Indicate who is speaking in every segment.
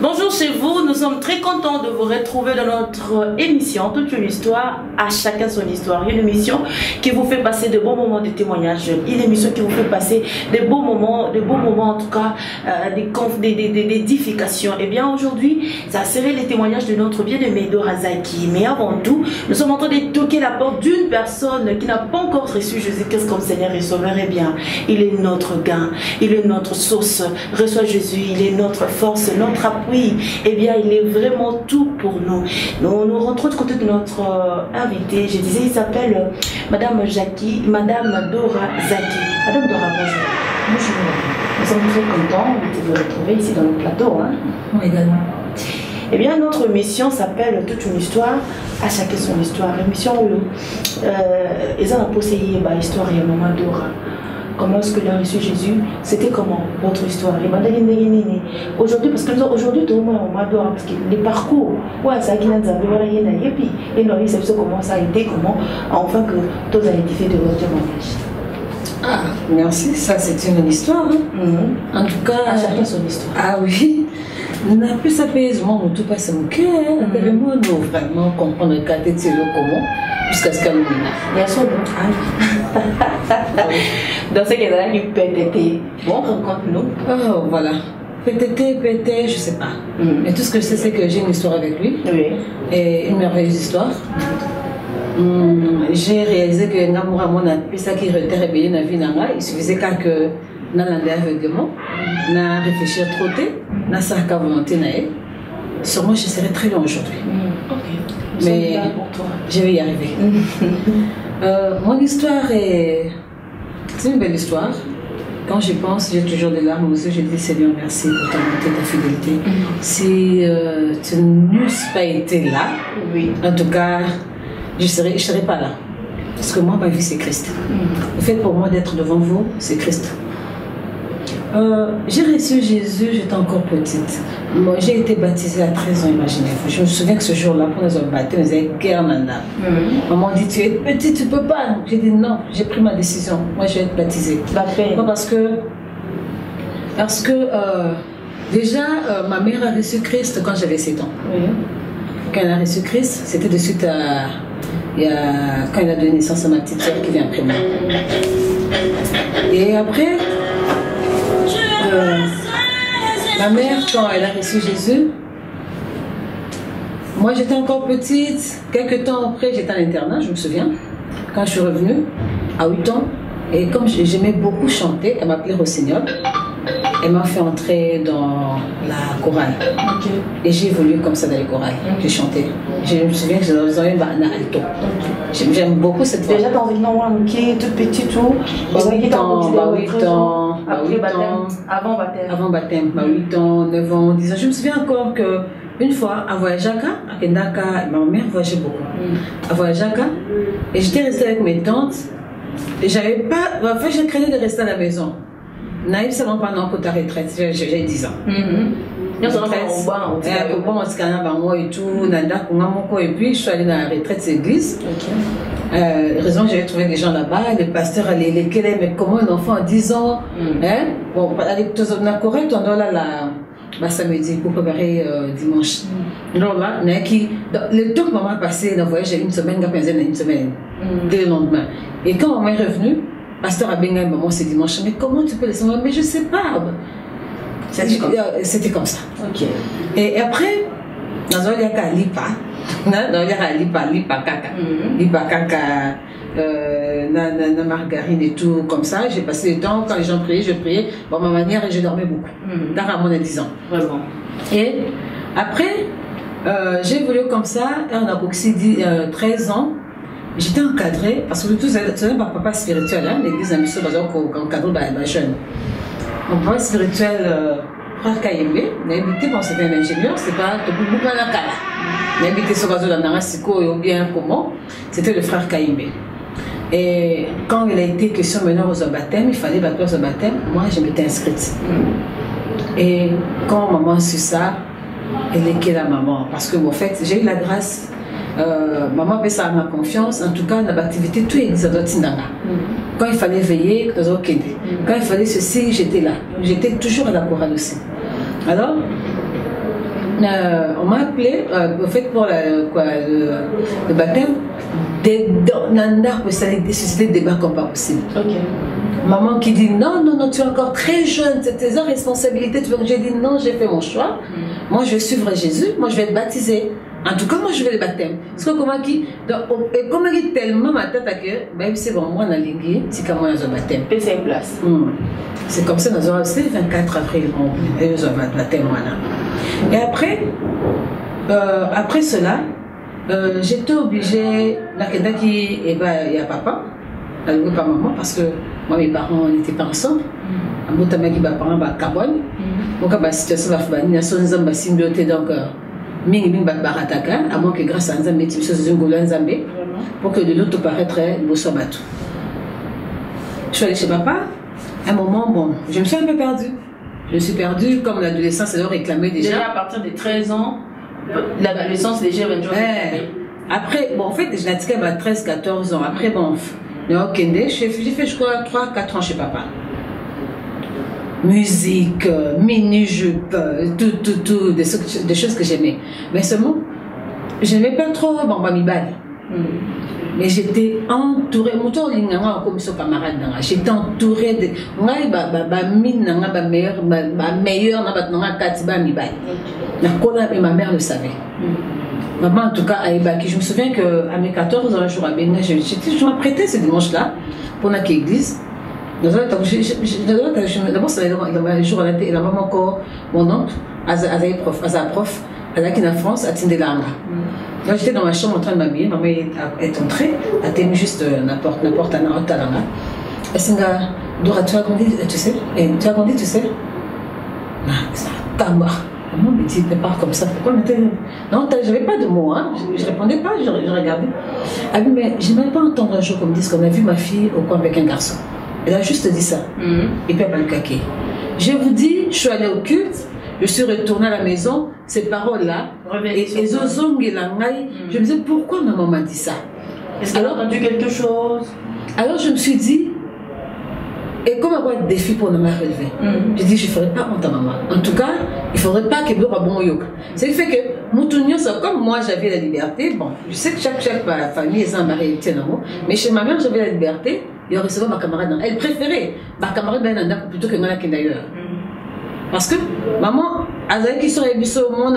Speaker 1: Bonjour chez vous, nous sommes très contents de vous retrouver dans notre émission Toute une histoire, à chacun son histoire. Une émission qui vous fait passer de bons moments de témoignage, une émission qui vous fait passer de beaux moments en tout cas, d'édification. Et bien aujourd'hui, ça serait les témoignages de notre bien-aimé Dora Zaki. Mais avant tout, nous sommes en train de toquer la porte d'une personne qui n'a pas encore reçu Jésus-Christ comme Seigneur et Sauveur. Eh bien, il est notre gain, il est notre source. Reçois Jésus, il est notre force, notre appui. Eh bien, il est vraiment tout pour nous. Nous rentrons du côté de notre invité. Je disais, il s'appelle Madame Dora Zaki. Madame Dora, bonjour.
Speaker 2: Bonjour.
Speaker 1: Nous sommes très contents de vous retrouver ici dans le plateau. Hein?
Speaker 2: Moi également.
Speaker 1: Eh bien, notre mission s'appelle Toute une histoire, à chacun son histoire. L'émission où ils ont posé l'histoire de Maman Dora. Comment est-ce que tu as reçu Jésus? C'était comment votre histoire? Aujourd'hui, parce que aujourd'hui, tout le monde Dora, parce que les parcours, ouais, ça qui n'a pas et puis, et nous, comment ça a été, comment, enfin que tout a été fait de votre témoignage.
Speaker 2: Ah, merci, ça c'est une histoire. Hein? En tout cas,
Speaker 1: à chacun son histoire.
Speaker 2: Ah oui, on a plus apaisement, on tout passe au cœur. Vraiment, nous vraiment comprendre le cas de comment, jusqu'à ce qu'elle nous
Speaker 1: il y a son nom. Dans ce cas-là, il peut être bon, rencontre-nous.
Speaker 2: Oh, voilà. Peut-être, je sais pas. Mais tout ce que je sais, c'est que j'ai une histoire avec lui.
Speaker 1: Oui.
Speaker 2: Et une merveilleuse histoire. J'ai réalisé que Namoura a pu ça qui était réveillé dans la vie. Il suffisait que dans l'aveuglement, na réfléchir trop tôt, na sa volonté nae. Sûrement, je serai très loin aujourd'hui. Mais je vais y arriver. Mon histoire c'est une belle histoire. Quand j'y pense, j'ai toujours des larmes aux yeux. Je dis Seigneur, merci pour ta bonté, ta fidélité. Si tu n'eusses pas été là,
Speaker 1: oui.
Speaker 2: En tout cas, je serais pas là. Parce que moi, ma vie, c'est Christ. Le fait pour moi d'être devant vous, c'est Christ. J'ai reçu Jésus, j'étais encore petite. Moi, j'ai été baptisée à 13 ans, imaginez-vous. Je me souviens que ce jour-là, pour nous baptême, nous avons guerre nana. Maman dit, tu es petite, tu peux pas. J'ai dit non, j'ai pris ma décision. Moi, je vais être baptisée. Non, parce que déjà, ma mère a reçu Christ quand j'avais 7 ans. Quand elle a reçu Christ, c'était de suite quand elle a donné naissance à ma petite soeur qui vient après moi. Et après, ma mère, quand elle a reçu Jésus, moi j'étais encore petite. Quelques temps après, j'étais à l'internat, je me souviens. Quand je suis revenue, à 8 ans, et comme j'aimais beaucoup chanter, elle m'appelait Rossignol. Elle m'a fait entrer dans la chorale. Et j'ai évolué comme ça dans les chorales. J'ai chanté. Je me souviens que j'avais un alto. J'aime beaucoup cette voix.
Speaker 1: Déjà dans une langue qui est toute petite, tout.
Speaker 2: 8 ans,
Speaker 1: après baptême, avant baptême.
Speaker 2: Avant baptême, 8 ans, 9 ans, 10 ans. Je me souviens encore qu'une fois, à Voyajaka, à Kendaka, ma mère voyageait beaucoup. À Voyajaka, et j'étais restée avec mes tantes. Et j'avais pas. En fait, j'ai craigné de rester à la maison. Naïf, c'est vraiment pas non pour ta retraite, j'ai 10 ans. Et puis je suis allée dans la retraite d'église. Heureusement, j'avais trouvé des gens là-bas, les pasteurs allaient lesquels, mais comment un enfant à 10 ans, hein? Bon, avec tous on a correct, on doit là samedi pour préparer dimanche. Donc là, le temps que maman a passé dans le voyage, j'ai une semaine, une semaine, dès le lendemain. Et quand maman est revenue, pasteur a bien maman c'est dimanche, mais comment tu peux laisser moi? Mais je sais pas. C'était comme ça. Et après, dans un lieu à Lipa, Lipa caca, na margarine et tout, comme ça. J'ai passé le temps, quand les gens priaient, je priais. Bon, ma manière, et je dormais beaucoup. Dans Ramon à 10 ans.
Speaker 1: Vraiment.
Speaker 2: Et après, j'ai évolué comme ça, et on a aussi dit 13 ans. J'étais encadrée, parce que tout ça, c'est un papa spirituel, hein, l'église a mis ça dans un cadre de jeune. Mon papa spirituel, frère Kayembe, n'a habité, bon, c'était un ingénieur, c'est pas beaucoup à la Kala. N'a habité sur la Narasiko et ou bien comment, c'était le frère Kayembe. Et quand il a été question maintenant aux baptêmes, il fallait baptême aux baptêmes, moi je m'étais inscrite. Et quand maman a su ça, elle est quelle la maman? Parce que en fait, j'ai eu la grâce. Maman avait ça à ma confiance, en tout cas dans l'activité tout existe. Quand il fallait veiller, quand il fallait ceci, j'étais là. J'étais toujours à la chorale aussi. Alors, On m'a appelé, au fait, pour le baptême, c'était des débats comme pas possible.
Speaker 1: Ok.
Speaker 2: Maman qui dit non, tu es encore très jeune, c'est tes responsabilités. J'ai dit non, j'ai fait mon choix. Moi, je vais suivre Jésus, moi, je vais être baptisée. En tout cas, moi, je vais le baptême. Parce que comment qui, comment qui tellement ma tête que, ben, c'est bon, moi, on a lingué, c'est comme moi, on a le baptême.
Speaker 1: Et c'est une place.
Speaker 2: C'est comme ça, c'était le 24 avril, on a le baptême, voilà. Et après cela, j'étais obligée, il y a papa, pas maman, parce que moi, mes parents n'étaient pas ensemble. Mes parents étaient carbone. Donc, la situation va donc, à moins que grâce à Nzambe, pour que de l'autre paraîtrait le Sobatou. Je suis allée chez papa. À un moment, bon, je me suis un peu perdue. Je me suis perdue, comme l'adolescence, elle réclamait déjà.
Speaker 1: Déjà à partir de 13 ans, l'adolescence, déjà,
Speaker 2: après, bon, en fait, je l'ai dit à 13-14 ans. Après, bon, j'ai fait, je crois, 3-4 ans chez papa. Musique, mini-jupe, tout, des choses que j'aimais. Mais seulement, je n'aimais pas trop Bambamibal. Mais j'étais entourée, comme son camarade, j'étais entourée de. Ma mère le savait. Maman, en tout cas, à Ebaki, je me souviens qu'à mes 14 ans, un jour à Bénin, je m'apprêtais ce dimanche-là pour la église. D'abord, c'est le jour où la maman encore, mon oncle, prof, qui est en France, à Tindelanga. Là, j'étais dans ma chambre en train de m'habiller, maman est entrée, elle était mis juste la porte à Talanga. Elle s'est dit, Dora, tu as grandi, tu sais? Tu as grandi, tu sais? Non, c'est un tambour. Maman me dit, ne pars comme ça. Pourquoi non, j'avais pas de mots, hein. Je répondais pas, je regardais. Elle dit, mais j'aimerais pas entendre un jour qu'on me dise qu'on a vu ma fille au coin avec un garçon. Elle a juste dit ça. Et puis elle m'a le caqué. Je vous dis, je suis allée au culte, je suis retournée à la maison, ces paroles-là, et Zozong et Langai, je me disais, pourquoi maman m'a dit ça?
Speaker 1: Est-ce qu'elle a entendu quelque chose?
Speaker 2: Alors je me suis dit, et comme avoir un défi pour ne pas relever, j'ai dit, je ne ferai pas honte à maman. En tout cas, il ne faudrait pas qu'elle soit bon yoga. C'est le fait que, Moutounion, comme moi j'avais la liberté, bon, je sais que chaque famille est un mari, mais chez ma mère j'avais la liberté, il recevait ma camarade. Elle préférait ma camarade plutôt que moi d'ailleurs. Parce que maman, elle qui sont habitués au monde,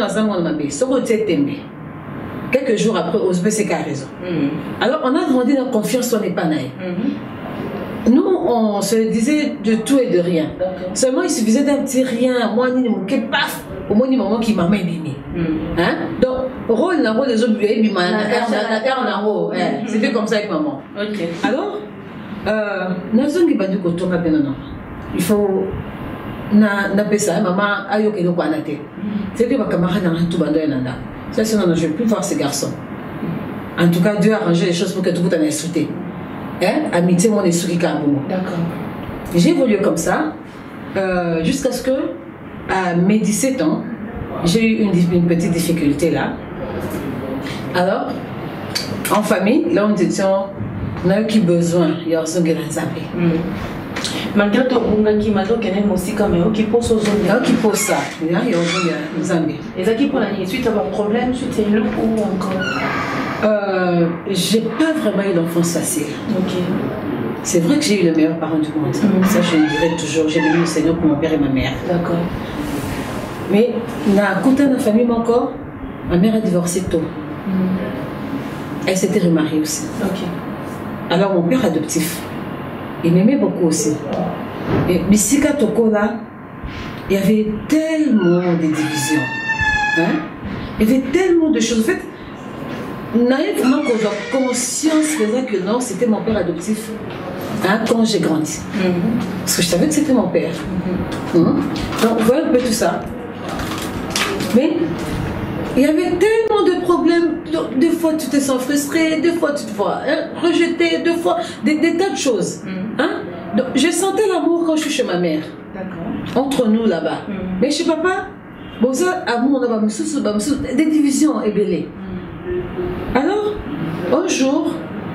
Speaker 2: quelques jours après, Osbe, c'est qu'à raison. Alors on a grandi dans la confiance, on n'est pas naïf. Nous, on se disait de tout et de rien. Seulement, il suffisait d'un petit rien. Moi, ni mon paf, au moins, ni maman qui m'a mis. Donc, rôle des autres, c'était comme ça avec maman. Alors, il faut ça, maman a eu quelque chose. C'est que ma camarade n'a tout abandonné. Ça, c'est non, je ne veux plus voir ces garçons. En tout cas, Dieu a arrangé les choses pour que tout le monde ait insulté. Amitié, mon esprit Kaboum.
Speaker 1: D'accord.
Speaker 2: J'ai évolué comme ça jusqu'à ce que, à mes 17 ans, j'ai eu une petite difficulté là. Alors, en famille, là on dit on a eu qui besoin, il y a aussi un zappé.
Speaker 1: Malgré tout, on a qui m'a dit qu'il y a aussi quand même qui pose aux zones.
Speaker 2: Qui pose ça, il y a un zappé.
Speaker 1: Et ça qui pour la suite à un problème, suite à une ou encore.
Speaker 2: J'ai pas vraiment eu l'enfance facile.
Speaker 1: Okay.
Speaker 2: C'est vrai que j'ai eu les meilleurs parents du monde. Ça, je le dirais toujours. J'ai béni le Seigneur pour mon père et ma mère.
Speaker 1: D'accord.
Speaker 2: Mais, dans la famille encore, ma mère a divorcé tôt. Elle s'était remariée aussi.
Speaker 1: Okay.
Speaker 2: Alors, mon père adoptif, il m'aimait beaucoup aussi. Et Bissika Toko, là, il y avait tellement de divisions. Il y avait tellement de choses. En fait, naïvement, quand j'ai conscience que non, c'était mon père adoptif quand j'ai grandi. Parce que je savais que c'était mon père. Donc, voilà un peu tout ça. Mais il y avait tellement de problèmes. Des fois, tu te sens frustré, des fois, tu te vois rejeté, des fois, des tas de choses. Donc, je sentais l'amour quand je suis chez ma mère. Entre nous là-bas. Mais chez papa, bon, ça, amour, on a des divisions ébellées. Alors, un jour,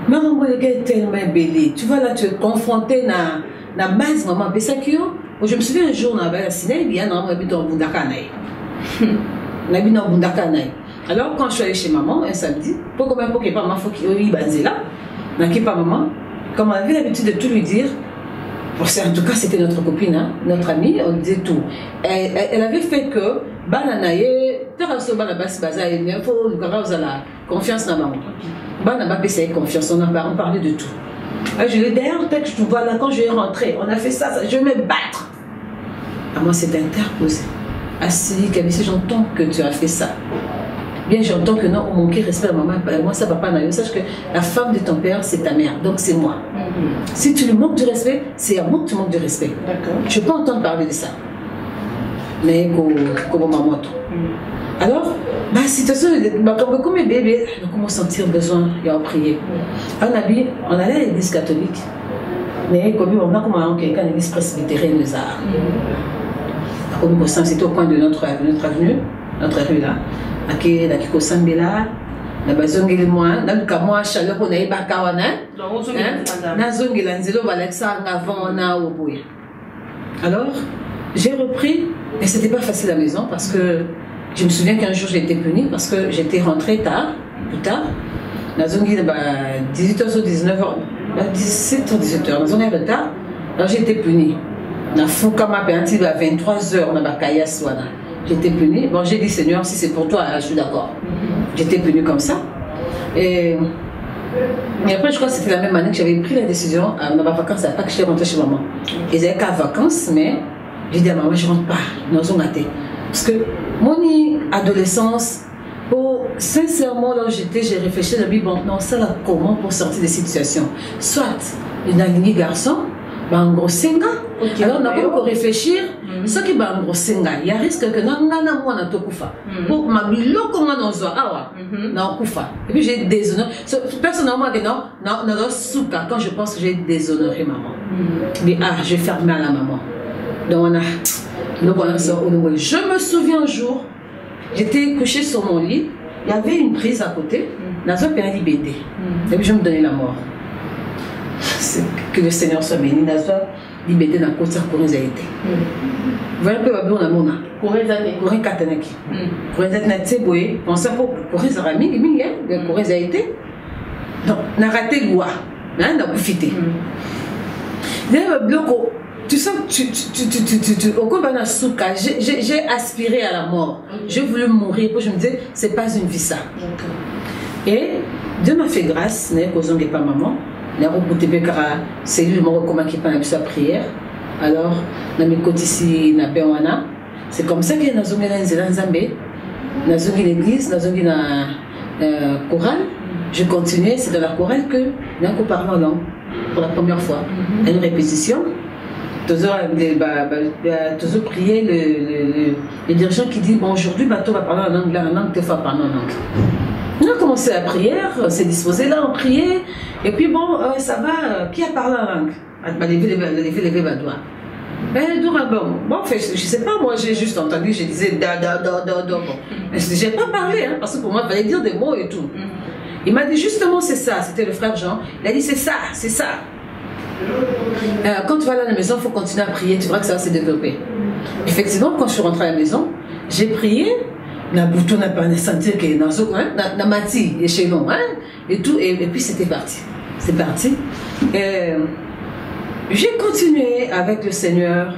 Speaker 2: maman est tellement belle. Tu vois, là, tu es confronté à la base, maman. Je me souviens un jour, on avait un cinéma, il y a un homme qui est en Bundakanaï. Alors quand je suis allée chez maman un samedi, pour que maman faut qu'il y ait là, pas maman, comme on avait l'habitude de tout lui dire, en tout cas c'était notre copine, hein, notre amie, on disait tout. Elle avait fait que bananaye, terrasso banabas baza, il faut la confiance dans maman. Banaba c'est confiance, on parlait de tout. Je lui ai dit d'ailleurs peut-être que je te vois là quand je vais rentrer, on a fait ça, je vais me battre. À moi c'est interposé. Assis, Kabissi, j'entends que tu as fait ça. Bien, j'entends que non, on manquait respect à maman. Moi, ça, papa, n'a sache que la femme de ton père, c'est ta mère. Donc, c'est moi. Si tu lui manques de respect, c'est à moi que tu manques de respect. Je peux entendre parler de ça. Mais, comme maman. Alors, bah, situation, comme mes bébés, on commence à sentir besoin, il y a à prier. On allait à l'église catholique. Mais, comme on a comme quelqu'un à l'église presbytérienne, nous a. C'était au coin de notre avenue, notre rue là. Aki la kiko sambela na bazongeli moi na luka moi chaleur on a bakawana na zongela nzelo balexa avant na oboya. Alors j'ai repris et c'était pas facile à la maison parce que je me souviens qu'un jour j'ai été punie parce que j'étais rentrée tard, plus tard. Na zongela 18h ou 19h, 17h 18h, na zongela tard. Alors j'ai été punie. Na fukama penati à 23h na bakaya swana. J'étais punie. Bon, j'ai dit, Seigneur, si c'est pour toi, je suis d'accord. J'étais punie comme ça. Et après, je crois que c'était la même année que j'avais pris la décision, à ma vacances, pas que je suis rentrée chez maman. Ils n'avaient qu'à vacances, mais j'ai dit à maman, je ne rentre pas, nous sommes gâtés. Parce que mon adolescence, sincèrement, là où j'étais, j'ai réfléchi, j'ai dit, bon, non, ça là, comment pour sortir des situations? Soit une alignée garçon, en gros, senga. Alors, on a beaucoup réfléchir. Ce qui va en gros senga, il y a risque que non, moi, na tokufa. Pour ma bilo, comment on zoa, awa, na kufa. Et puis j'ai déshonoré. Personnellement, non, souka, quand je pense que j'ai déshonoré maman. Mais je vais faire mal à maman. Donc je me souviens un jour, j'étais couchée sur mon lit, il y avait une prise à côté, dans un pays libété. Et puis je me donnais la mort. Que le Seigneur soit béni, Nazwa, libéré dans le côté de la été. Vous voyez un peu, on a mon âme. Corée Katanaki. Corée Zatanaki, vous pensez pour Corée Zarami, Corée Zaité. Donc, on a raté le bois, on a profité. Tu sens que au cours de souka, j'ai aspiré à la mort. J'ai voulu mourir, puis je me disais, c'est pas une vie ça. Et Dieu m'a fait grâce, n'est pas maman. C'est lui qui m'a fait sa prière. Alors, dans mes côtés ici, c'est comme ça que nous avons l'église, nous avons la chorale. Je continuais, c'est dans la chorale que nous avons parlé en langue pour la première fois. Une répétition. Toujours prier le dirigeant qui dit bon, aujourd'hui, on va parler en langue, la langue, tu vas parler en langue. On a commencé la prière, on s'est disposé là, on priait, et puis bon, ça va, qui a parlé en langue? On m'a levé ma doigt. Bon, en fait, je sais pas, moi j'ai juste entendu, je disais bon. J'ai pas parlé, hein, parce que pour moi, il fallait dire des mots et tout. Il m'a dit justement, c'est ça, c'était le frère Jean, il a dit c'est ça, c'est ça. Quand tu vas à la maison, il faut continuer à prier, tu verras que ça va se développer. Effectivement, quand je suis rentrée à la maison, j'ai prié. Na bouton n'a pas senti que dans ce coin, na mati et chez nous, et tout, et puis c'était parti. C'est parti. J'ai continué avec le Seigneur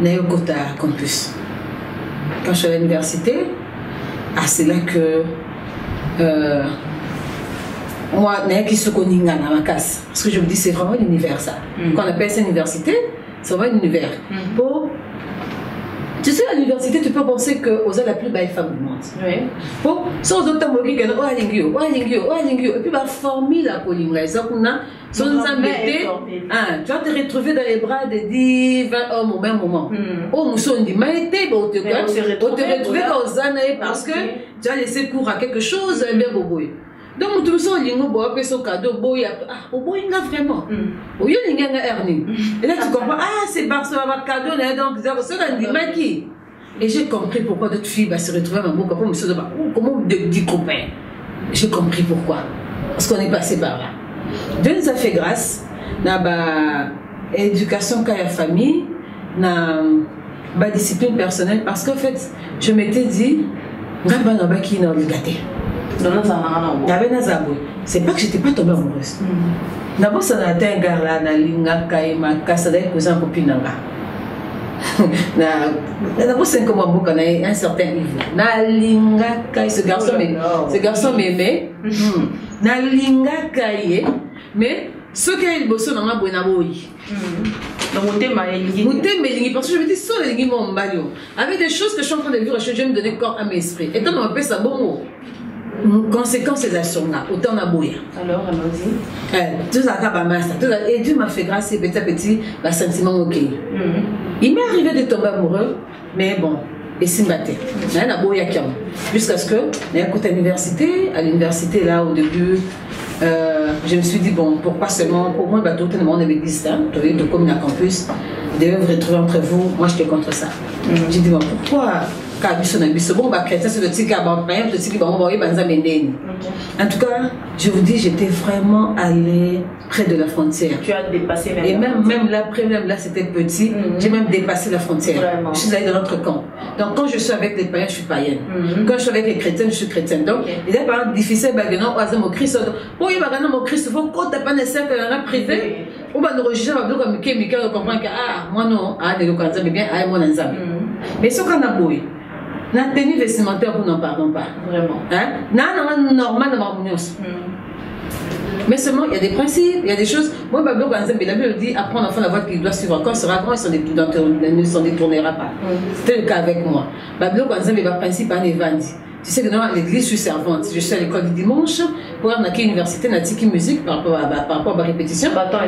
Speaker 2: Néokota Campus. Quand je suis à l'université, c'est là que moi, parce que je me dis, c'est vraiment l'univers ça. Quand on appelle ça université, c'est vraiment l'univers. Tu sais, à l'université, tu peux penser que vous êtes la plus belle femme du monde. Oui. Bon, sans autre temps, et puis, la formule, la polymérie, tu vas te retrouver dans les bras de 10, 20 hommes au même moment. Oh, nous sommes dit, mais tu te retrouver aux années parce que tu as laissé cours à quelque chose, et bien, donc, tout ça, il y a un cadeau, il y a vraiment. Il y a un hernie. Et là, tu comprends, c'est parce que un cadeau, donc, c'est qui. Et j'ai compris pourquoi d'autres filles se retrouver à ma comment dire copain. J'ai compris pourquoi. Parce qu'on est passé par là. Dieu nous a fait grâce. Éducation qu'a la famille, discipline personnelle. Parce qu'en fait, je m'étais dit, C'est pas que j'étais pas tombée amoureuse. D'abord, ça a été un gars là, na linga kaima, kasa d'ailleurs cousin copine nanga. D'abord, c'est comme un certain niveau. Na linga kai, ce garçon m'aimait. Na linga kai, mais ce qu'il y a le bosso n'a pas bon aboyi.
Speaker 1: Donc, parce
Speaker 2: que je me dis, sur les lignes, mon balio. Avec des choses que je suis en train de vivre, je vais me donner corps à mes esprits. Et tant qu'on fait ça, bon, conséquences des actions là, autant à bouillir.
Speaker 1: Alors, allons-y.
Speaker 2: Tout ça, et Dieu m'a fait grâce, petit à petit, le sentiment ok. Il m'est arrivé de tomber amoureux, mais bon, et c'est battu. Jusqu'à ce que, à l'université, là, au début, je me suis dit, bon, pourquoi seulement, pour moi, tout le monde est distinct, de comme un campus, de vous retrouver entre vous, moi j'étais contre ça. J'ai dit, bon, pourquoi en tout cas, je vous dis, j'étais vraiment allée près de la frontière.
Speaker 1: Tu as dépassé même.
Speaker 2: Et même là, c'était petit, j'ai même dépassé la frontière. Vraiment. Je suis allée dans notre camp. Donc quand je suis avec les païens, je suis païenne. Quand je suis avec les chrétiens, je suis chrétienne. Donc, il est par exemple difficile, non, au Christ, pour y avoir un Christ, il faut qu'on t'appelle pas nécessaire que l'on a privé. Ou bien nous rejeter, comme Michael comprend que, moi non, mais bien, moi non. Mais ce qu'on a beau. La tenue vestimentaire, nous n'en parlons pas.
Speaker 1: Vraiment.
Speaker 2: Non, normal dans ma mais seulement, il y a des principes, il y a des choses. Moi, la Bible dit apprendre à faire la voie qu'il doit suivre. Quand il sera grand, il ne s'en détournera pas. C'était le cas avec moi. La Bible dit principe à Nevandi. Tu sais que dans l'église, je suis servante. Je suis à l'école du dimanche. Pour aller à l'université, je suis musique par rapport à ma répétition.
Speaker 1: Attends,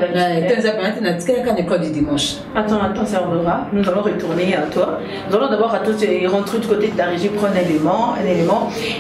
Speaker 2: l'école du dimanche.
Speaker 1: Attends, Servera. Nous allons retourner à toi. Nous allons d'abord rentrer du côté de ta régie, prendre un élément.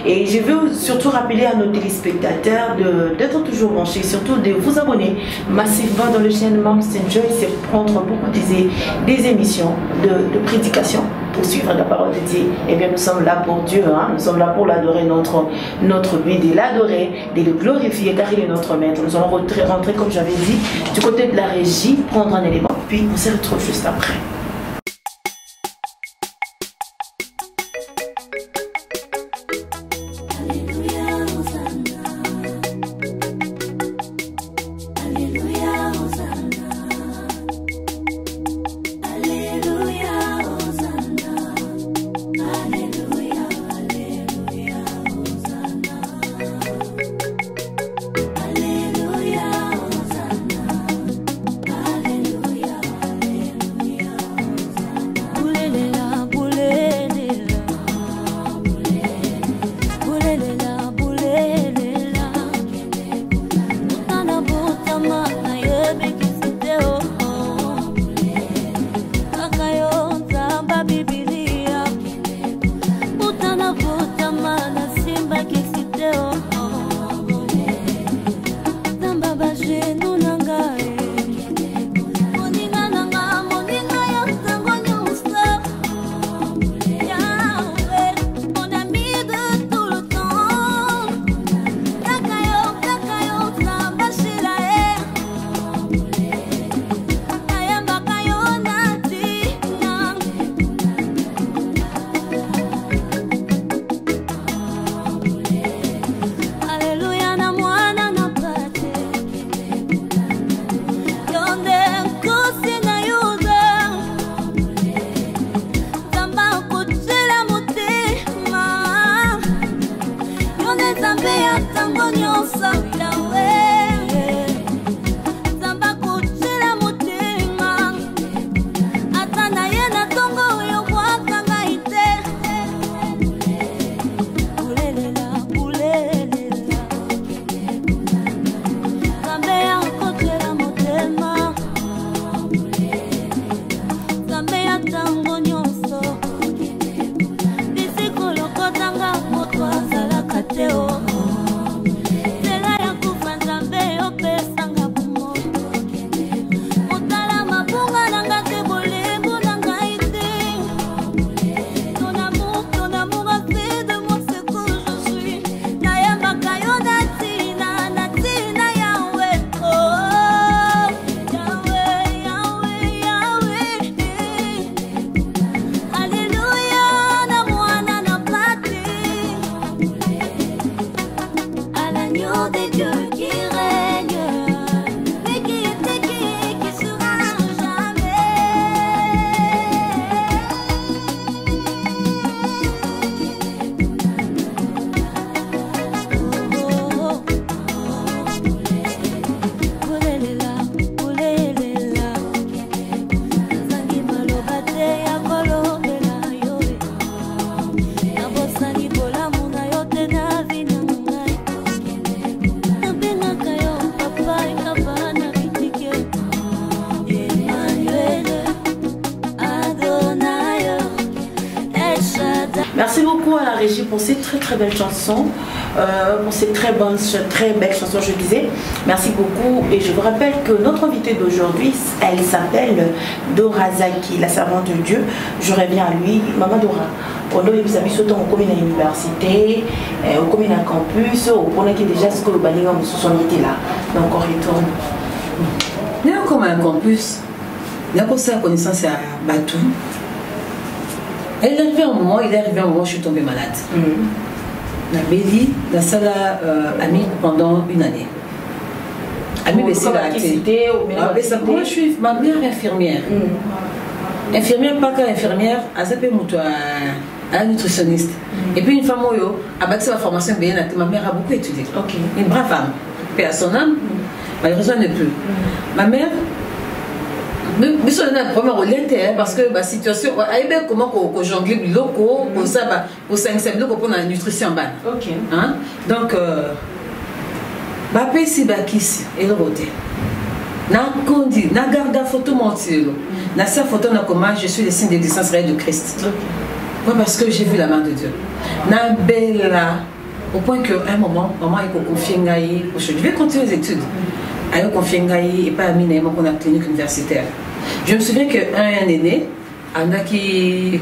Speaker 1: Et je veux surtout rappeler à nos téléspectateurs d'être toujours branchés, surtout de vous abonner massivement dans le chaîne Moms Enjoy. C'est prendre beaucoup des émissions de prédication pour suivre la parole de Dieu. Et bien, nous sommes là pour Dieu, nous sommes là pour l'adorer, notre but, de l'adorer, de le glorifier, car il est notre maître. Nous allons rentrer, comme j'avais dit, du côté de la régie, prendre un élément, puis on se retrouve juste après. beaucoup à la régie pour ces très belles chansons, pour ces très belles chansons, je disais. Merci beaucoup. Et je vous rappelle que notre invitée d'aujourd'hui, elle s'appelle Dora Zaki, la servante de Dieu. Je reviens à lui. Maman Dora, on doit vous aviser autant au à l'université, au à campus, au point qui déjà ce que le balinga nous sont été là. Donc on retourne.
Speaker 2: Il y a comme un campus, il y a aussi la connaissance à Batou. Il est arrivé un moment où je suis tombée malade. La Béli, la salle amie pendant une année. Amie Bessie l'a activité. Moi, je suis ma mère infirmière. Infirmière, pas qu'à infirmière, à Zapé Moutou, à nutritionniste. Et puis une femme, a bâti sa formation, ma mère a beaucoup étudié. Une brave femme. Paix à son âme, malheureusement, elle n'est plus. Ma mère, mais ça a un problème au parce que la situation, elle est comment qu'on jongle les locaux, pour ça, pour 5 locaux pour la nutrition en bas. Donc, ma paix si bakis et le roté. Na condi, na garde la photo mentir. Na sa photo na comment je suis le signe de l'existence réelle de Christ. Moi parce que j'ai vu la main de Dieu. Na bella au point qu'à un moment, maman est confiée ngaï. Je vais continuer les études. Elle est confiée ngaï et pas à Mina qu'on a clinique universitaire. Je me souviens qu'un aîné, Anna qui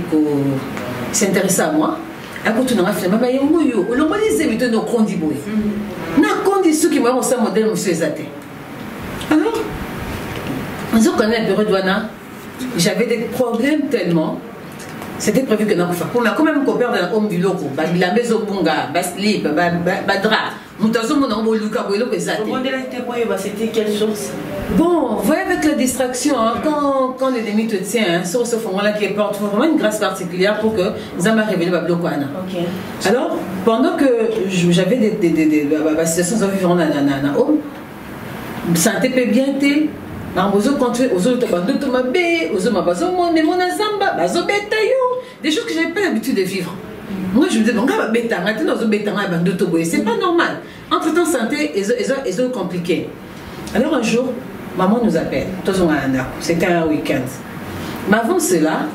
Speaker 2: s'intéressait à moi, elle continue à faire maman il y a un mouillot. On l'a dit c'est nos condi boy. Na condi ceux qui m'ont aussi modèle monsieur Zate. Alors, je connais un bureau de douane. J'avais des problèmes tellement. C'était prévu que nous fassions. Mais quand même, qu'on perd un homme du loco, la maison bunga, baslip, badra, moutazo mon ambo luka boilo pesate.
Speaker 1: C'était quelle source?
Speaker 2: Bon, vous voyez avec la distraction, hein, quand l'ennemi te tient, hein, sur ce moment-là qui porte vraiment une grâce particulière pour que Zama révèle le blocana. Alors, pendant que j'avais des situations de vivre en homme, santé peut bien être. Des choses que je n'avais pas l'habitude de vivre. Moi je me disais, c'est pas normal. Entre temps, santé est compliqué. Alors un jour, maman nous appelle. C'était un week-end. Mais avant cela,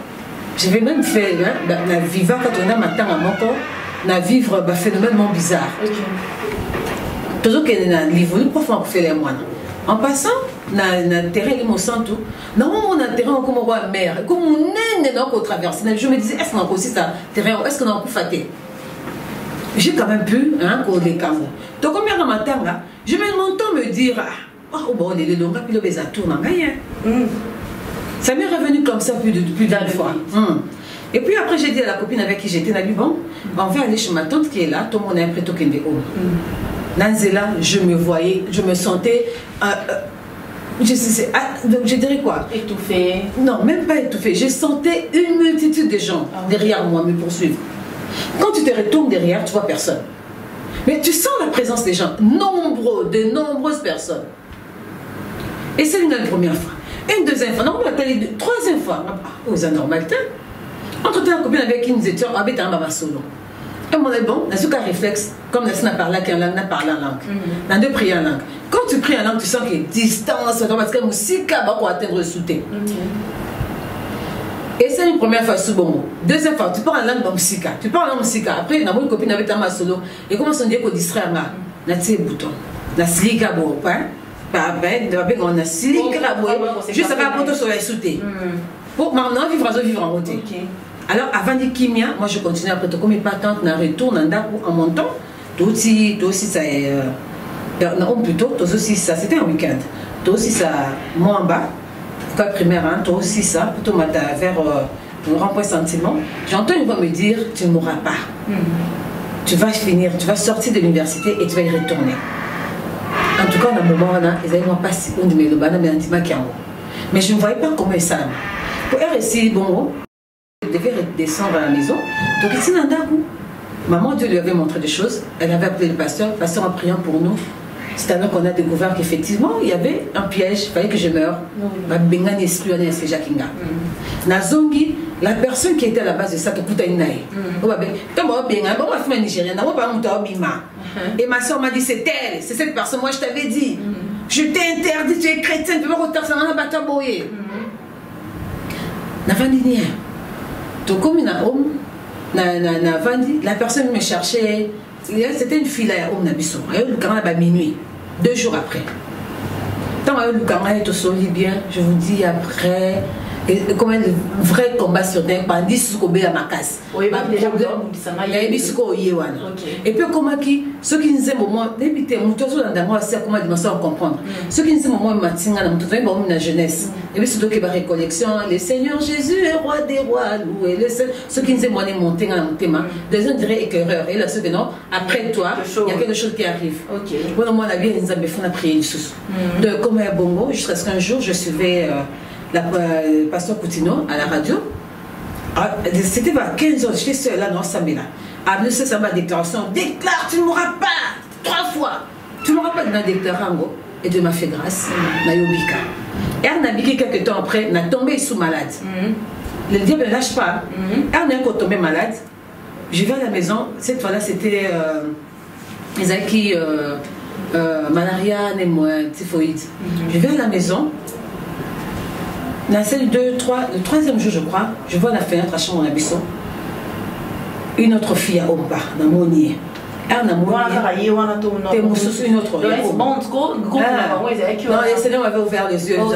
Speaker 2: je vais même faire la vivre quand on a matin à mon corps, la vivre un phénomène bizarre. Toujours qu'il y a un livre, le prof a fait les moines. En passant, na terrain de mon sang tout, normalement on a terrain comme roi mère, comme on est dans traverse. Je me disais, est-ce qu'on a aussi ça terrain, est-ce qu'on a beaucoup faté? J'ai quand même pu, hein, pour les camos. Donc comme il y a un matin là, je me m'entends me dire, oh bon, les longs puis le baiser tourne en gagnant. Ça m'est revenu comme ça plus d'une fois. Et puis après j'ai dit à la copine avec qui j'étais, bon, on va aller chez ma tante qui est là, tout le monde est prêt au Kende Home. Nanzela, je me voyais, je me sentais, je dirais quoi?
Speaker 1: Étouffée? Non,
Speaker 2: même pas étouffée. Je sentais une multitude de gens derrière moi me poursuivre. Quand tu te retournes derrière, tu vois personne. Mais tu sens la présence des gens, de nombreuses personnes. Et c'est une première fois. Une deuxième fois, non, une troisième fois. Aux anormalités. Entre-temps, la copine avec qui nous étions, habite un baba solo. Et mon est bon, dans ce cas réflexe, comme Nassina parle en langue, n'a parlé en langue. Dans deux prières en langue. Quand tu pries en langue, tu sens qu'il y a distance, parce que musica va pour atteindre le soutien. Et c'est une première fois sous bon mot. Deuxième fois, tu parles en langue de musica. Tu parles en langue musica. Après, dans une copine avec ta solo, et comment on dit qu'on distrait là? On a tiré bouton. On a sliga bon, hein? On a sliga bon. Juste après, pour sur les soutien. Pour maintenant, vivre en route. Alors, avant de Kimia, moi je continue après tout comme mes patentes, je retourne en montant. Toi aussi, ça est. Non, plutôt, toi aussi, ça, c'était un week-end. Toi aussi, ça, moi en bas, pourquoi primaire, hein, toi aussi, ça, plutôt vers le rond-point sentiment. J'entends une voix me dire, tu ne mourras pas. Tu vas finir, tu vas sortir de l'université et tu vas y retourner. En tout cas, dans le moment, ils n'avaient pas si bon de me le banner, mais je ne voyais pas comment ça. Pour RSI, bon. Je devais descendre à la maison. Donc ici, maman Dieu lui avait montré des choses. Elle avait appelé le pasteur en priant pour nous. C'est alors qu'on a découvert qu'effectivement, il y avait un piège, il fallait que je meure. La personne qui était à la base de ça, et ma soeur m'a dit, c'est elle, c'est cette personne, moi je t'avais dit. Je t'ai interdit, tu es chrétien, tu peux pas retarder ça, on a battu à boyer. N'a pas dit rien. Donc comme il y a un homme, la personne me cherchait. C'était une fille là, on a vu son. Elle a minuit, 2 jours après. Tant que est au sol bien, je vous dis après. Comme un vrai combat sur terre, pendant 10 secondes à ma casse. Et puis, comment qui, ceux qui nous aiment au moins, débuter, mon tour dans moi, c'est comment dimension à comprendre. Ceux qui nous aiment au moins, matin, on trouve bon la jeunesse. Et puis, surtout que la récollection, le Seigneur Jésus est roi des rois, loué. Ceux qui nous aiment monter dans mon thème, les gens diraient éclaireur. Et là, ceux que non, après toi, il y a quelque chose qui arrive. Bon, moi, la vie, nous avons fait prier sous. De comme un bongo, jusqu'à ce qu'un jour, je suivais. Le pasteur Coutinho à la radio. C'était vers 15 ans, j'étais seule là dans Samela. À nous, ça m'a déclaration. Déclare, tu ne mourras pas 3 fois. Tu ne mourras pas de la déclaration. Et Dieu m'a fait grâce. Nayobika. Et on a vécu quelques temps après, on a tombé sous malade. Le diable ne lâche pas. Et on est tombé malade. Je vais à la maison. Cette fois-là, c'était qui malaria, typhoïde. Je vais à la maison. Dans celle le 3e jour, je crois, je vois la fenêtre à chambre en Abisson. Une autre fille à Omba, dans Monier. Elle a une autre. Non, le Seigneur m'avait ouvert les yeux. Quand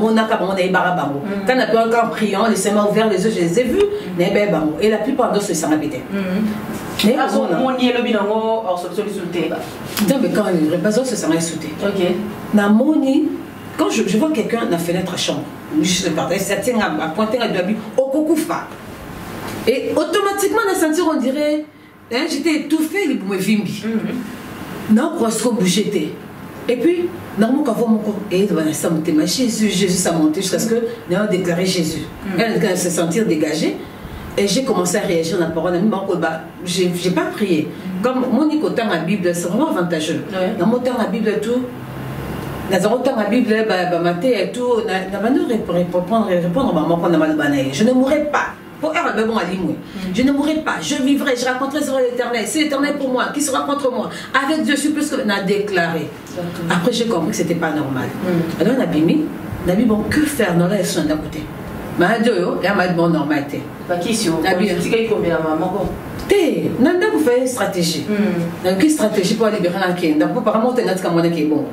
Speaker 2: on a pu encore priant, le Seigneur m'a ouvert les yeux, je les ai vus. Et la plupart d'eux se sont répétés. Mais quand le repas se sont sautés. Dans Monier, quand je vois quelqu'un dans la fenêtre à chambre, juste par terre, ça tient à pointer à doigt, au kokoufa. Et automatiquement, on a senti, on dirait, j'étais étouffée, il me vimbi. Non, parce que j'étais. Et puis, dans mon corps, et ça montait, Jésus, ça montait jusqu'à ce que nous avons déclaré Jésus. Elle se sentir dégagée. Et j'ai commencé à réagir dans la parole. Je n'ai pas prié. Comme mon écoutant la Bible, c'est vraiment avantageux. Dans mon temps, la Bible, tout. Dans autant la Bible, matin et tout, je ne mourrai pas. Je ne mourrai pas, je vivrai, je raconterai sur l'éternel. C'est l'éternel pour moi, qui sera contre moi. Avec Dieu, je suis plus que on a déclaré. Après, j'ai compris que ce n'était pas normal. Alors, on a dit, bon, que faire dans la leçon d'un côté? Mais Dieu, il y a une bonne normalité. Nanda vous fait une stratégie. Une stratégie pour libérer la quête. Donc, apparemment, tu as comme qui est bon.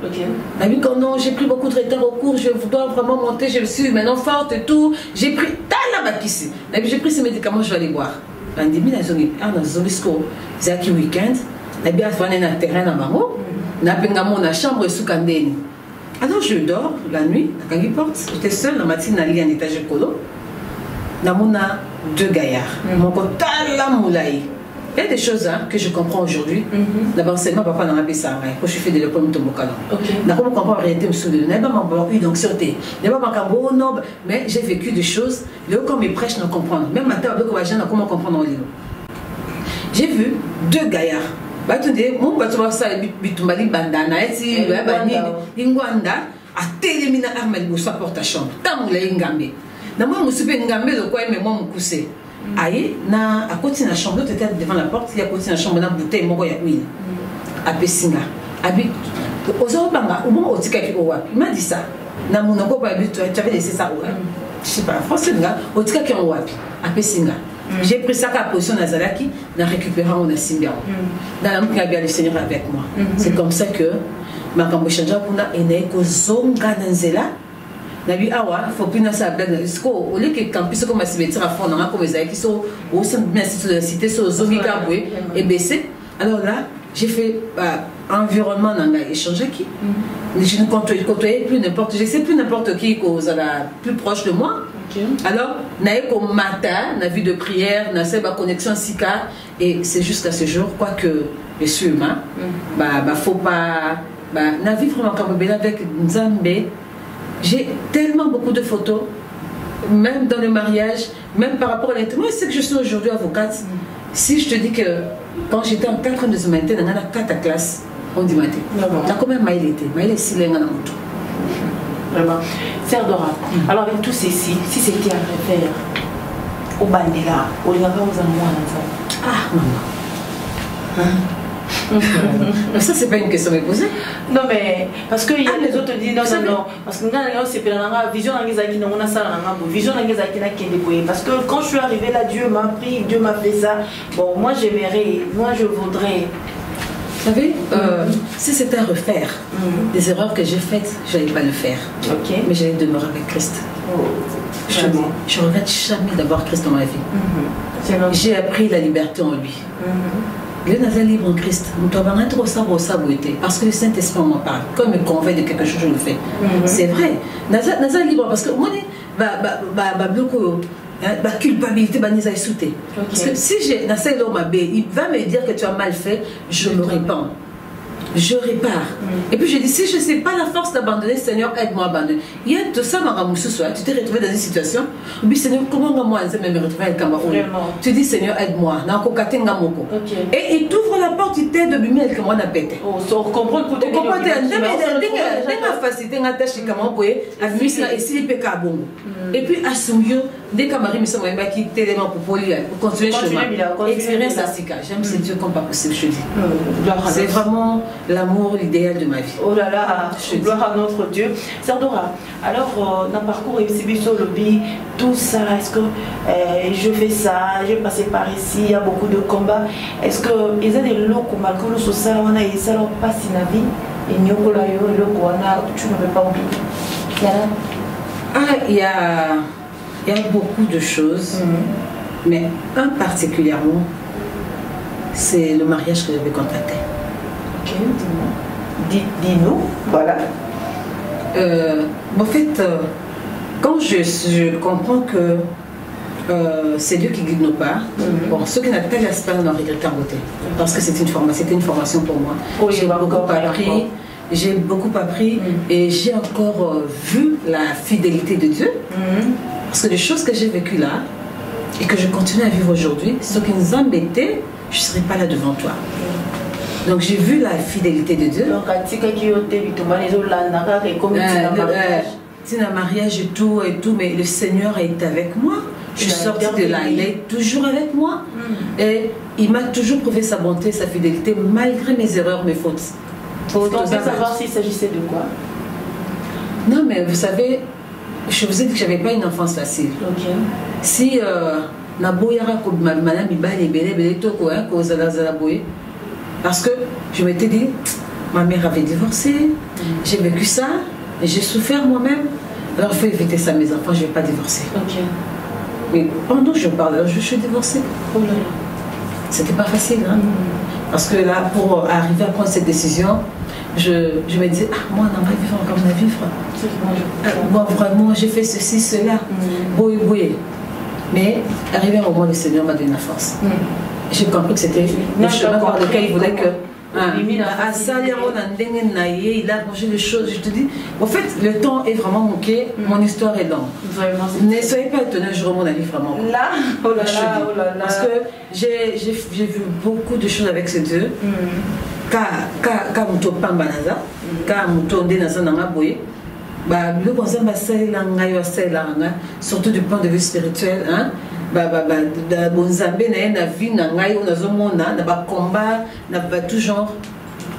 Speaker 2: Non, j'ai pris beaucoup de retard au cours, je dois vraiment monter, je suis maintenant forte et tout. J'ai pris j'ai pris ces médicaments, je vais aller boire. On dit, c'est un week-end. On a un terrain dans Bango. On a une chambre sous Kandeni. Alors, je dors la nuit, quand il porte, j'étais seule, la matinée, dans un étage de colo. Dans mon 2 gaillards. Mon côté, il y a des choses que je comprends aujourd'hui. D'abord, c'est ma papa dans la PSA. Quand je fais des leçons de Mokalo. D'abord, je comprends la réalité. Je n'ai pas eu d'anxiété. Mais j'ai vécu des choses. Comme mes prêches ne comprennent. Même maintenant, avec les gens, comment comprendre en livre. J'ai vu 2 gaillards. Mon bateau, ça, Bitumbali Bandana, Lingwanda, a téléminé l'armée de sa porte à chambre. Tant que les Ngambé. Moi, je me suis fait Ngambé de quoi, mais moi, je me suis aïe, à côté de la chambre, tu étais devant la porte, il y a côté de la chambre, dans la bouteille, moi, il y a huile. À Pessinga. Il m'a dit ça. Tu avais laissé ça où? Je ne sais pas, franchement, au Tika qui est en Wapi, à Pessinga. J'ai pris ça à la position Nazalaki, en récupérant mon Asimbia. Dans la main, il y a le Seigneur avec moi. C'est comme ça que ma Kambouchanja Puna est née au Zonga Nanzela. Il faut plus ça blague. Au lieu que campus comme se mettre à fond, on a comme les qui sont au sein de la cité, sur Zongi Kaboué et baissé. Alors là, j'ai fait environnement dans l'échange qui. Je ne côtoyais plus n'importe, je sais plus n'importe qui cause la plus proche de moi. Alors, comme matin, la vie de prière, on a ma connexion Sika, et c'est jusqu'à ce jour, quoique je suis humain, faut pas, la vie vraiment comme avec Nzambe. J'ai tellement beaucoup de photos, même dans le mariage, même par rapport à l'intimité. Moi, c'est que je suis aujourd'hui avocate. Si je te dis que quand j'étais en 4 de ce matin, dans la 4 classe, on dit matin. T'as combien de maïs était? Maïs est si loin dans la moto.
Speaker 1: Vraiment. Sœur Dora, alors avec tout ceci, si c'était à refaire au Bandela, au Liaga aux Amours,
Speaker 2: maman. Ça, c'est pas une question à me poser.
Speaker 1: Non, mais parce que les autres disent non, non, non. Parce que c'est vision parce que quand je suis arrivée là, Dieu m'a pris, Dieu m'a fait ça. Bon, moi j'aimerais, moi je voudrais.
Speaker 2: Vous savez, si c'était à refaire, les erreurs que j'ai faites, je n'allais pas le faire.
Speaker 1: Okay.
Speaker 2: Mais j'allais demeurer avec Christ. Je ne regrette jamais d'avoir Christ dans ma vie. J'ai appris la liberté en lui. Le Nazar libre en Christ. Parce que le Saint-Esprit m'en parle. Quand il me convainc de quelque chose, je le fais. C'est vrai. Nazar libre parce que moi, culpabilité, parce que si j'ai il va me dire que tu as mal fait, je me répands. Je répare. Et puis je dis, si je ne sais pas la force d'abandonner, Seigneur, aide-moi à abandonner. Il y a tout ça, tu t'es retrouvé dans une situation, puis Seigneur, comment moi, je me retrouve avec Cameroun? Tu dis, Seigneur, aide-moi. Et il t'ouvre la porte, il t'aide de lui mettre comme on a pété.
Speaker 1: On comprend que tu
Speaker 2: et puis à son lieu, dès que Marie me semble qui tellement pour continuer le chemin, expérience la cicatrice. J'aime ce Dieu comme pas possible, je dis. C'est vraiment l'amour, l'idéal de ma vie.
Speaker 1: Oh là là, gloire à notre Dieu. Sœur Dora, alors dans le parcours sur le lobby, tout ça, est-ce que je fais ça, j'ai passé par ici, il y a beaucoup de combats. Est-ce que ils ont des locaux malgré le social, on a et ça leur passe dans la vie et nous tu ne veux pas oublier.
Speaker 2: Il y a beaucoup de choses, mais un particulièrement, c'est le mariage que j'avais contracté.
Speaker 1: Ok, dis-nous, voilà.
Speaker 2: En fait, quand je comprends que c'est Dieu qui guide nos pas, bon, ceux qui n'ont pas l'aspect n'ont regretté en beauté, parce que c'était une formation pour moi. J'ai beaucoup appris et j'ai encore vu la fidélité de Dieu. Parce que les choses que j'ai vécues là et que je continue à vivre aujourd'hui, ce qui nous embêtait, je ne serais pas là devant toi. Donc j'ai vu la fidélité de Dieu.
Speaker 1: Donc,
Speaker 2: c'est un mariage et tout, mais le Seigneur est avec moi. Je suis sortie de là, il est toujours avec moi. Et il m'a toujours prouvé sa bonté, sa fidélité, malgré mes erreurs, mes fautes.
Speaker 1: On peut savoir s'il s'agissait de quoi?
Speaker 2: Non, mais vous savez, je vous ai dit que je n'avais pas une enfance facile. Si parce que je m'étais dit, ma mère avait divorcé, j'ai vécu ça, et j'ai souffert moi-même. Alors il faut éviter ça, mes enfants, je ne vais pas divorcer. Mais pendant que je parle, je suis divorcée. C'était pas facile, hein? Parce que là, pour arriver à prendre cette décision, je me disais, moi, on va vivre comme on va vivre. Moi, vraiment, j'ai fait ceci, cela. Boué. Mais, arrivé à un moment, le Seigneur m'a donné la force. J'ai compris que c'était le chemin par lequel il voulait que... il a arrangé les choses. Je te dis, en fait, le temps est vraiment manqué, mon histoire est longue. Ne soyez pas étonnés, je remonte la vie vraiment.
Speaker 1: Là, oh là là.
Speaker 2: Parce que j'ai vu beaucoup de choses avec ce Dieu. Quand on tourne pas banaza, quand on tourne des nations dans la bouée, le conseil surtout du point de vue spirituel, hein. Tout genre,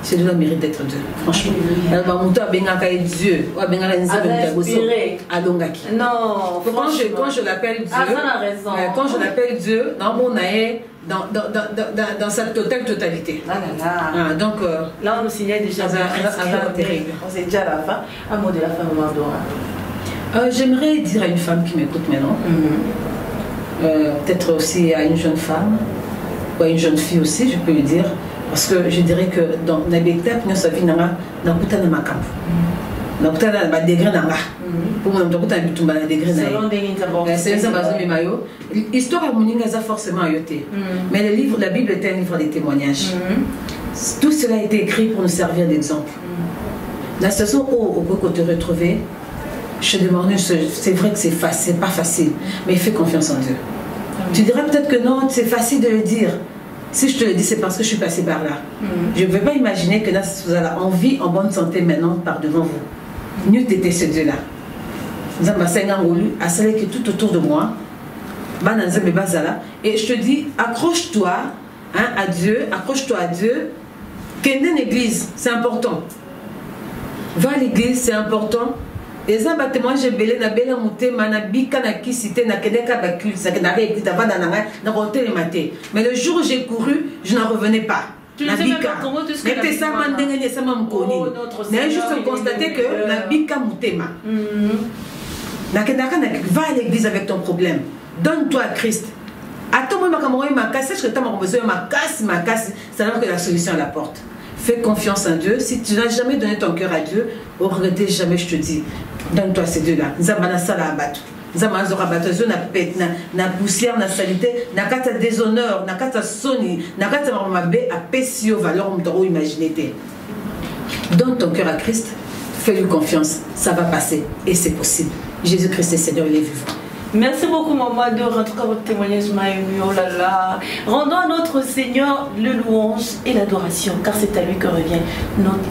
Speaker 2: c'est de la mérite d'être Dieu, franchement. Dieu,
Speaker 1: non,
Speaker 2: quand je l'appelle Dieu, quand je l'appelle Dieu, dans sa totalité. Donc
Speaker 1: là, on nous signale déjà terrible. On sait déjà la fin. Un mot de la femme Dora.
Speaker 2: J'aimerais dire à une femme qui m'écoute maintenant, peut-être aussi à une jeune femme ou à une jeune fille aussi, je peux lui dire, parce que je dirais que dans l'habitat, nous savons que nous avons un camp. Nous avons un degré dans la pour nous avons un degré dans la c'est l'histoire à forcément à yoté. Mais le livre, la Bible est un livre de témoignages. Tout cela a été écrit pour nous servir d'exemple. La situation où on peut te retrouver, je te demande, c'est vrai que c'est pas facile, mais fais confiance en Dieu. Tu diras peut-être que non, c'est facile de le dire. Si je te le dis, c'est parce que je suis passée par là. Je ne peux pas imaginer que là, vous avez envie en bonne santé maintenant par devant vous. Mieux t'étais ce Dieu-là. Nous avons que tout autour de moi. Et je te dis, accroche-toi à Dieu, accroche-toi à Dieu. Kende l'église, c'est important. Va à l'église, c'est important. Et ça, moi, j'ai belé na bela mutema na bika na kisite na kedeka bakul ça que na réécrit avant na roté le matin. Mais le jour où j'ai couru, je n'en revenais pas. Na bika. Mais ça mandenge ça m'a mkoni. Mais juste constater que na bika mutema. Na kedaka na va à l'église avec ton problème. Donne-toi à Christ. Attends moi ma casse, je que t'as besoin ma casse, ça veut que la solution à la porte. Fais confiance en Dieu. Si tu n'as jamais donné ton cœur à Dieu, au regretter jamais, je te dis. Donne-toi ces deux-là. Zamana sala abattu. Zamana zora abattu. Na pète, na poussière, na salité, na kata déshonneur, na kata soni, na kata mabe à pessio valeur mtoro imaginité. Donne ton cœur à Christ. Fais-lui confiance. Ça va passer. Et c'est possible. Jésus-Christ est Seigneur, il est vivant.
Speaker 1: Merci beaucoup, Maman Dor. En tout cas, votre témoignage m'a ému. Oh là là. Rendons à notre Seigneur le louange et l'adoration, car c'est à lui que revient.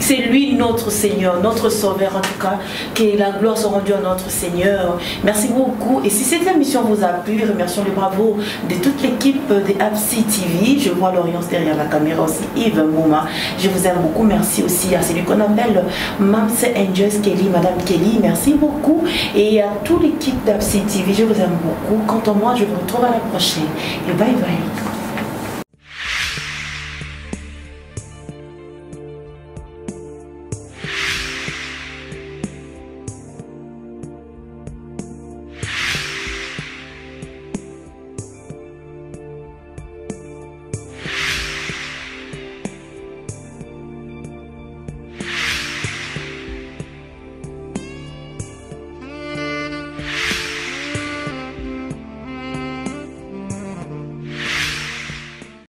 Speaker 1: C'est lui notre Seigneur, notre Sauveur. En tout cas, que la gloire soit rendue à notre Seigneur. Merci beaucoup. Et si cette émission vous a plu, remercions les bravos de toute l'équipe de APSI TV. Je vois l'Orience derrière la caméra aussi, Yves Mouma. Je vous aime beaucoup. Merci aussi à celui qu'on appelle Mams Angels Kelly, Madame Kelly. Merci beaucoup. Et à toute l'équipe d'APSI TV, je vous aime beaucoup. Quant à moi, je vous retrouve à la prochaine. Et bye bye.